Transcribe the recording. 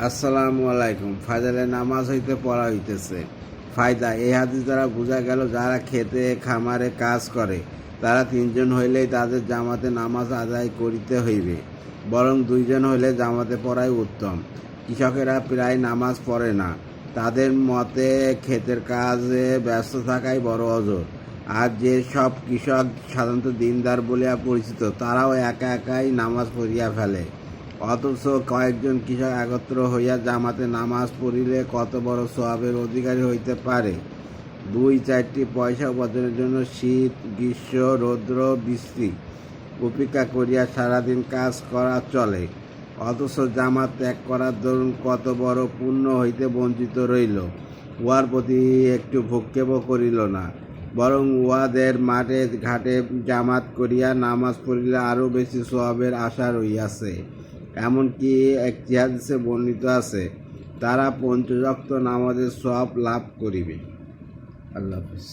আসসালামু আলাইকুম। ফায়দালে নামাজ হইতে পড়া হইতেছে। ফায়দা এই হাদিস দ্বারা বোঝা গেল, যারা খেতে খামারে কাজ করে তারা 3 জন হইলেই তাদের জামাতে নামাজ আদায় করিতে হইবে, বরং 2 জন হইলে জামাতে পড়াই উত্তম। কৃষকেরা প্রায় নামাজ পড়ে না, তাদের মতে ক্ষেতের কাজে ব্যস্ত থাকাই বড় অজর। আর যে সব কৃষক সাধারণত দিনদার বলিয়া পরিচিত, তারাও একা একাই নামাজ পড়িয়া ফেলে। অথচ কয়েকজন কৃষক একত্র হইয়া জামাতে নামাজ পড়িলে কত বড় সওয়াবের অধিকারী হইতে পারে। 2-4টি পয়সা উপার্জনের জন্য শীত, গ্রীষ্ম, রৌদ্র, বৃষ্টি উপেক্ষা করিয়া সারাদিন কাজ করা চলে, অথচ জামাত ত্যাগ করার দরুন কত বড় পুণ্য হইতে বঞ্চিত রইল। উহার প্রতি একটু ভ্রুক্ষেপও করিল না, বরং উহাদের মাঠে ঘাটে জামাত করিয়া নামাজ পড়িলে আরও বেশি সওয়াবের আশা রহিয়াছে। এমনকি একটি হাদিসে বর্ণিত আছে, তারা 5 ওয়াক্ত নামাজের সওয়াব লাভ করিবে। আল্লাহ হাফেজ।